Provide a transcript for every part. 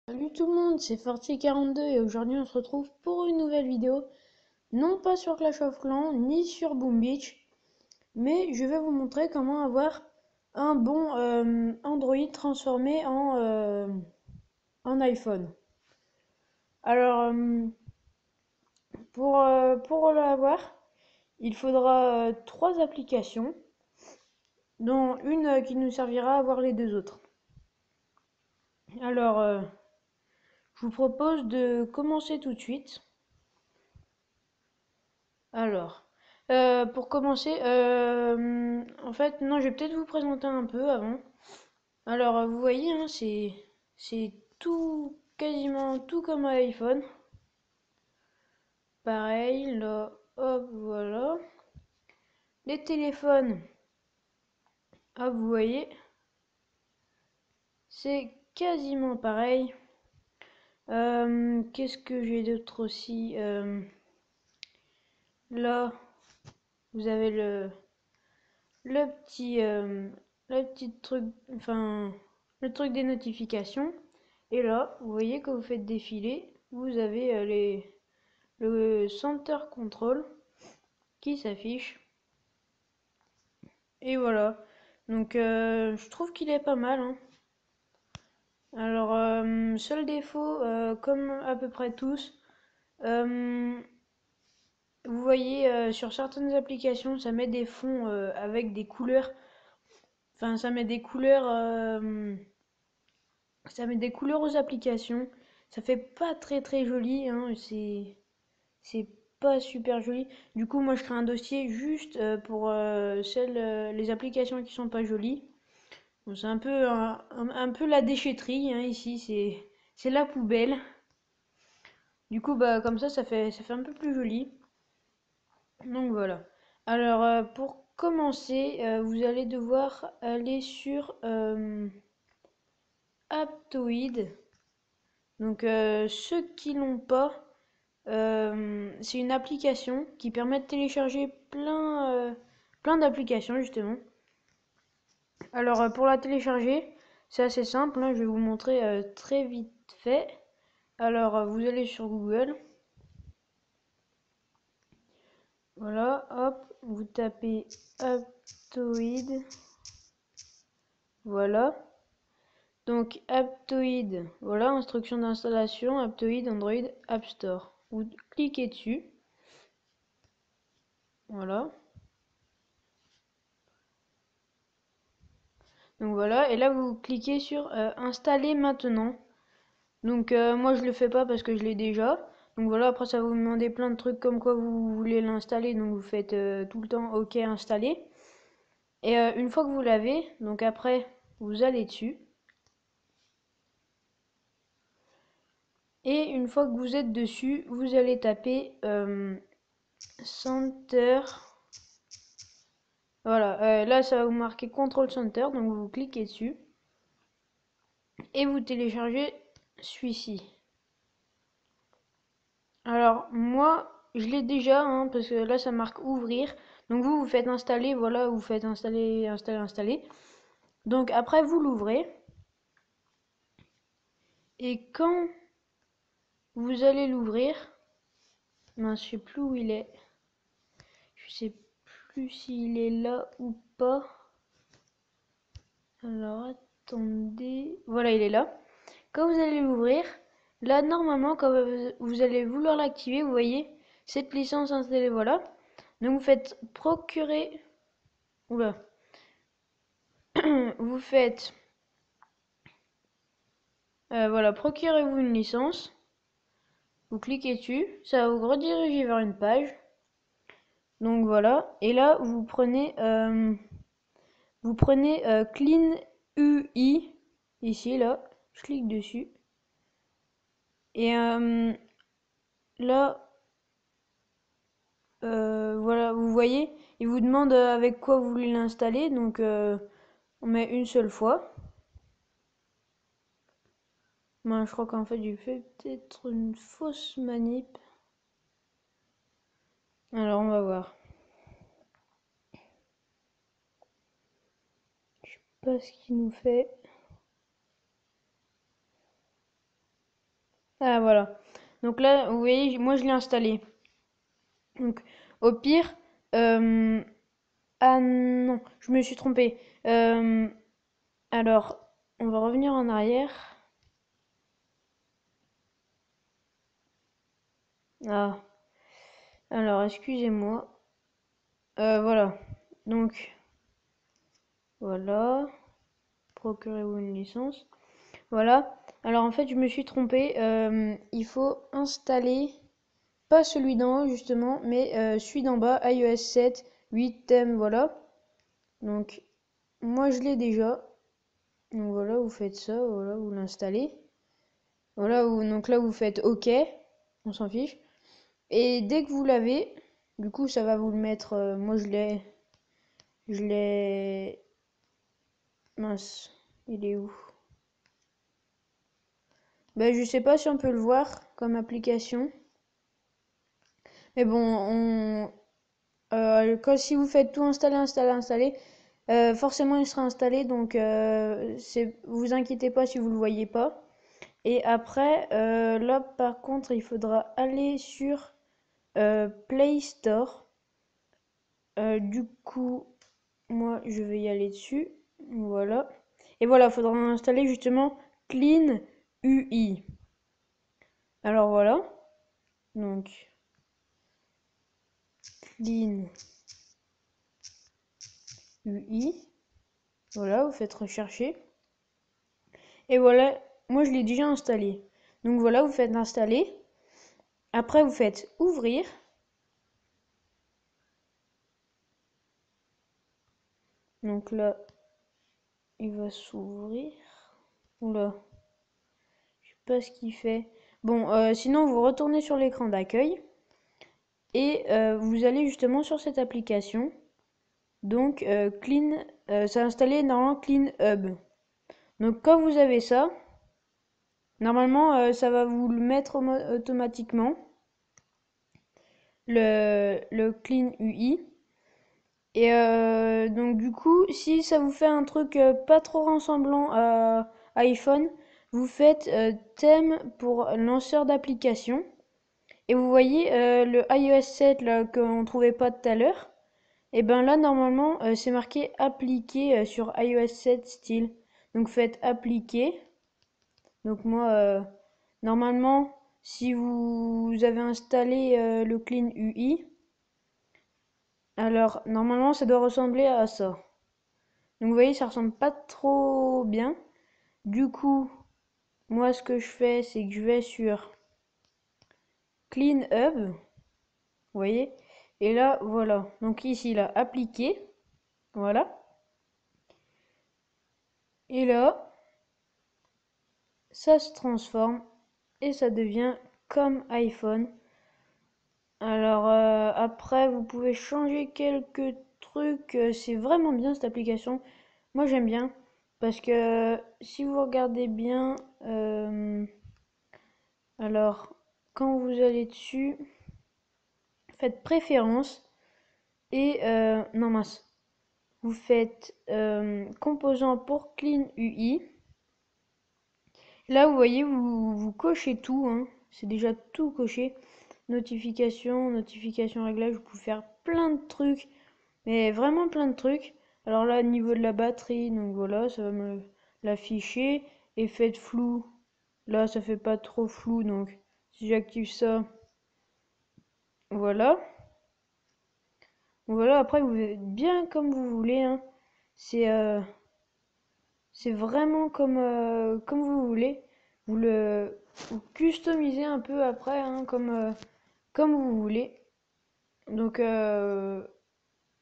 Salut tout le monde, c'est Forti42 et aujourd'hui on se retrouve pour une nouvelle vidéo, non pas sur Clash of Clans ni sur Boom Beach, mais je vais vous montrer comment avoir un bon Android transformé en iPhone. Alors pour l'avoir, il faudra trois applications, dont une qui nous servira à voir les deux autres. Alors je vous propose de commencer tout de suite. Alors, pour commencer, en fait, non, je vais peut-être vous présenter un peu avant. Alors, vous voyez, hein, c'est tout, quasiment tout comme un iPhone. Pareil, là, hop, voilà. Les téléphones, hop, vous voyez, c'est quasiment pareil. Qu'est-ce que j'ai d'autre aussi? Là, vous avez le petit, le petit truc, enfin, le truc des notifications. Et là, vous voyez que vous faites défiler, vous avez le Center Control qui s'affiche. Et voilà. Donc, je trouve qu'il est pas mal, hein. Alors, seul défaut, comme à peu près tous, euh, vous voyez sur certaines applications, ça met des fonds avec des couleurs. Enfin, ça met des couleurs aux applications. Ça fait pas très joli, hein. C'est pas super joli. Du coup, moi, je crée un dossier juste pour les applications qui sont pas jolies. Bon, c'est un peu un peu la déchetterie, hein, ici. C'est la poubelle. Du coup, bah comme ça fait un peu plus joli. Donc voilà. Alors pour commencer, vous allez devoir aller sur Aptoide. Donc ceux qui l'ont pas, c'est une application qui permet de télécharger plein d'applications justement. Alors pour la télécharger, c'est assez simple, hein, je vais vous montrer très vite fait. Alors vous allez sur Google, voilà, hop, vous tapez Aptoide, voilà. Donc Aptoide, voilà, instruction d'installation, Aptoide Android App Store. Vous cliquez dessus, voilà. Donc voilà, et là vous cliquez sur installer maintenant. Donc moi je le fais pas parce que je l'ai déjà. Donc voilà, après ça va vous demander plein de trucs comme quoi vous voulez l'installer. Donc vous faites tout le temps OK installer. Et une fois que vous l'avez, donc après vous allez dessus. Et une fois que vous êtes dessus, vous allez taper Center. Voilà, là ça va vous marquer Control Center. Donc vous cliquez dessus. Et vous téléchargez celui-ci. Alors moi je l'ai déjà, hein, parce que là ça marque ouvrir. Donc vous faites installer, voilà, vous faites installer. Donc après vous l'ouvrez. Et quand vous allez l'ouvrir, mince, je sais plus où il est. Je sais plus s'il est là ou pas. Alors attendez. Voilà, il est là. Quand vous allez l'ouvrir, là normalement quand vous allez vouloir l'activer, vous voyez cette licence installée, voilà. Donc vous faites procurer. Oula. Vous faites voilà, procurez-vous une licence. Vous cliquez dessus, ça va vous rediriger vers une page. Donc voilà, et là vous prenez Clean UI ici là, je clique dessus. Et là voilà, vous voyez, il vous demande avec quoi vous voulez l'installer, donc on met une seule fois. Moi, je crois qu'en fait j'ai fait peut-être une fausse manip. Alors on va voir. Je sais pas ce qu'il nous fait. Ah voilà. Donc là, vous voyez, moi je l'ai installé. Donc au pire, euh, ah non, je me suis trompée. Alors, on va revenir en arrière. Ah, alors excusez-moi. Voilà. Donc voilà, procurez-vous une licence. Voilà. Alors en fait, je me suis trompée. Il faut installer pas celui d'en haut justement, mais celui d'en bas, iOS 7, 8 thème, voilà. Donc moi je l'ai déjà. Donc voilà, vous faites ça, voilà, vous l'installez. Voilà, donc là vous faites OK, on s'en fiche. Et dès que vous l'avez, du coup ça va vous le mettre. Moi je l'ai. Mince, il est où? Ben je sais pas si on peut le voir comme application. Mais bon, si vous faites tout installer, installer, installer, forcément il sera installé. Donc vous inquiétez pas si vous le voyez pas. Et après, là par contre, il faudra aller sur Play Store. Du coup, moi je vais y aller dessus. Voilà. Et voilà, il faudra installer justement Clean UI. Alors voilà. Donc, Clean UI. Voilà, vous faites rechercher. Et voilà, moi je l'ai déjà installé. Donc voilà, vous faites installer. Après, vous faites ouvrir. Donc là, il va s'ouvrir. Oula, je sais pas ce qu'il fait. Bon, sinon, vous retournez sur l'écran d'accueil. Et vous allez justement sur cette application. Donc, c'est installé normalement Clean Hub. Donc, quand vous avez ça, normalement, ça va vous le mettre automatiquement, le Clean UI. Et donc du coup, si ça vous fait un truc pas trop ressemblant à iPhone, vous faites thème pour lanceur d'application. Et vous voyez le iOS 7 là qu'on trouvait pas tout à l'heure. Et ben là normalement c'est marqué appliquer sur iOS 7 style. Donc faites appliquer. Donc moi normalement si vous avez installé le Clean UI, alors normalement ça doit ressembler à ça. Donc vous voyez, ça ressemble pas trop bien. Du coup, moi ce que je fais, c'est que je vais sur Clean Hub, vous voyez. Et là, voilà. Donc ici, là, appliquer. Voilà. Et là, ça se transforme et ça devient comme iPhone. Alors après, vous pouvez changer quelques trucs. C'est vraiment bien cette application. Moi, j'aime bien. Parce que si vous regardez bien, alors quand vous allez dessus, faites préférences et non mince, vous faites composants pour Clean UI. Là, vous voyez, vous cochez tout, hein. C'est déjà tout coché. Notification, notification réglage, vous pouvez faire plein de trucs, mais vraiment plein de trucs. Alors là, au niveau de la batterie, donc voilà, ça va me l'afficher. Effet de flou, là, ça fait pas trop flou, donc si j'active ça, voilà. Voilà, après vous faites bien comme vous voulez, hein. C'est euh, c'est vraiment comme vous voulez. Vous customisez un peu après, hein, comme vous voulez. Donc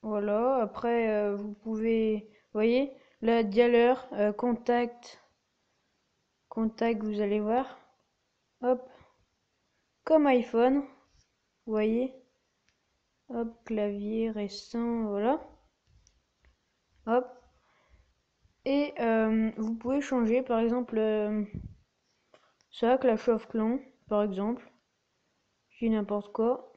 voilà, après vous pouvez, vous voyez, là dialer, contact, vous allez voir. Hop, comme iPhone, vous voyez. Hop, clavier récent, voilà. Hop. Et vous pouvez changer, par exemple, ça, Clash of Clans, par exemple. Je dis n'importe quoi.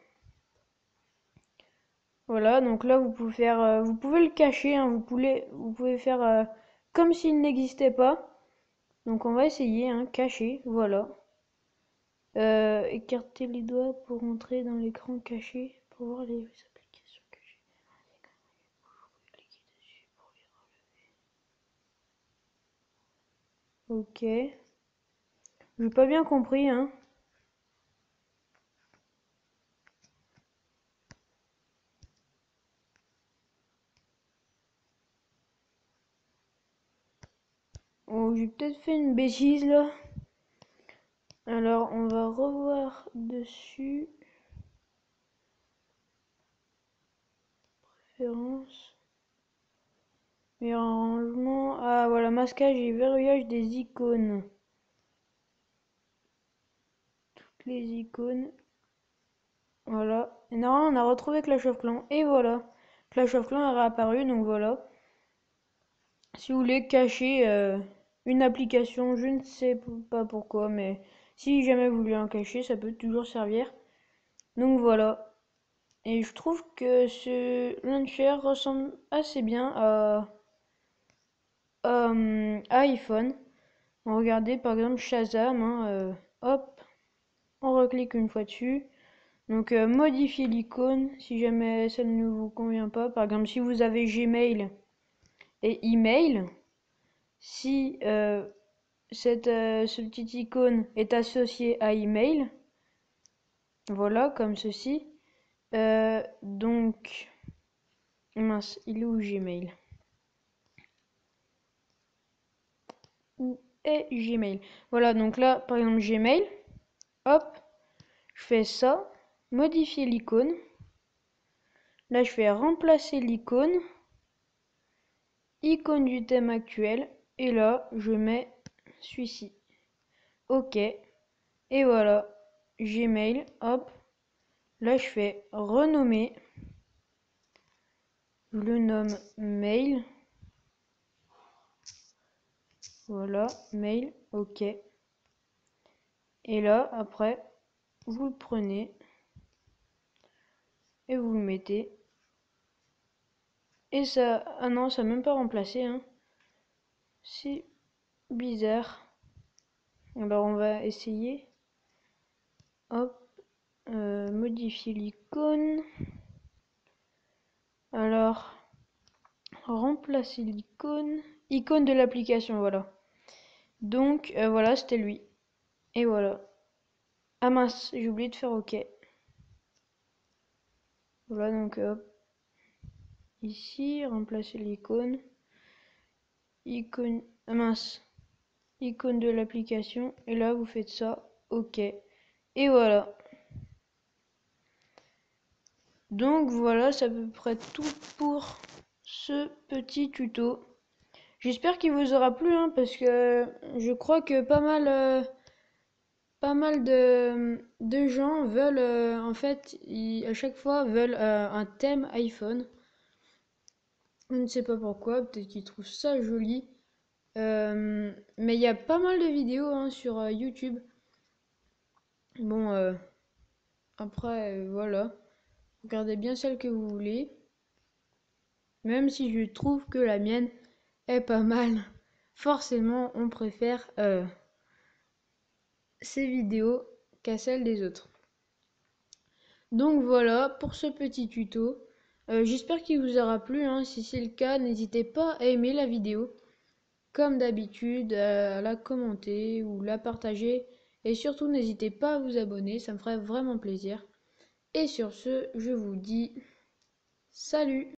Voilà, donc là, vous pouvez le cacher, hein, vous pouvez faire comme s'il n'existait pas. Donc on va essayer, hein, cacher, voilà. Écarter les doigts pour entrer dans l'écran caché pour voir les applications que j'ai. Cliquez dessus pour les relever. Ok. J'ai pas bien compris, hein. Oh, j'ai peut-être fait une bêtise là. Alors, on va revoir dessus. Préférences. Meilleur arrangement. Ah, voilà, masquage et verrouillage des icônes. Toutes les icônes. Voilà. Et normalement, on a retrouvé Clash of Clans. Et voilà. Clash of Clans est réapparu, donc voilà. Si vous voulez cacher une application, je ne sais pas pourquoi, mais si jamais vous voulez en cacher, ça peut toujours servir. Donc voilà. Et je trouve que ce launcher ressemble assez bien à iPhone. Regardez par exemple Shazam, hein, hop, on reclique une fois dessus. Donc modifier l'icône si jamais ça ne vous convient pas. Par exemple si vous avez Gmail et email, si ce petit icône est associé à email, voilà comme ceci. Donc mince, il est où Gmail? Où est Gmail? Voilà, donc là par exemple Gmail, hop, je fais ça, modifier l'icône. Là je fais remplacer l'icône, icône du thème actuel, et là je mets celui-ci. Ok, et voilà, Gmail, hop, là je fais renommer, je le nomme mail, voilà, mail, ok, et là après vous le prenez et vous le mettez, et ça, ah non, ça n'a même pas remplacé, hein, c'est bizarre. Alors on va essayer, hop, modifier l'icône, alors remplacer l'icône, icône de l'application, voilà. Donc voilà, c'était lui. Et voilà. Ah mince, j'ai oublié de faire OK. Voilà, donc hop. Ici, remplacer l'icône. Icône. Ah mince. Icône de l'application. Et là, vous faites ça. OK. Et voilà. Donc voilà, c'est à peu près tout pour ce petit tuto. J'espère qu'il vous aura plu, hein, parce que je crois que pas mal de gens veulent, en fait, à chaque fois, veulent un thème iPhone. Je ne sais pas pourquoi, peut-être qu'ils trouvent ça joli. Mais il y a pas mal de vidéos, hein, sur YouTube. Bon, après, voilà. Regardez bien celle que vous voulez. Même si je trouve que la mienne est pas mal. Forcément, on préfère ces vidéos qu'à celles des autres. Donc voilà pour ce petit tuto. J'espère qu'il vous aura plu, hein. Si c'est le cas, n'hésitez pas à aimer la vidéo. Comme d'habitude, à la commenter ou la partager. Et surtout, n'hésitez pas à vous abonner, ça me ferait vraiment plaisir. Et sur ce, je vous dis salut!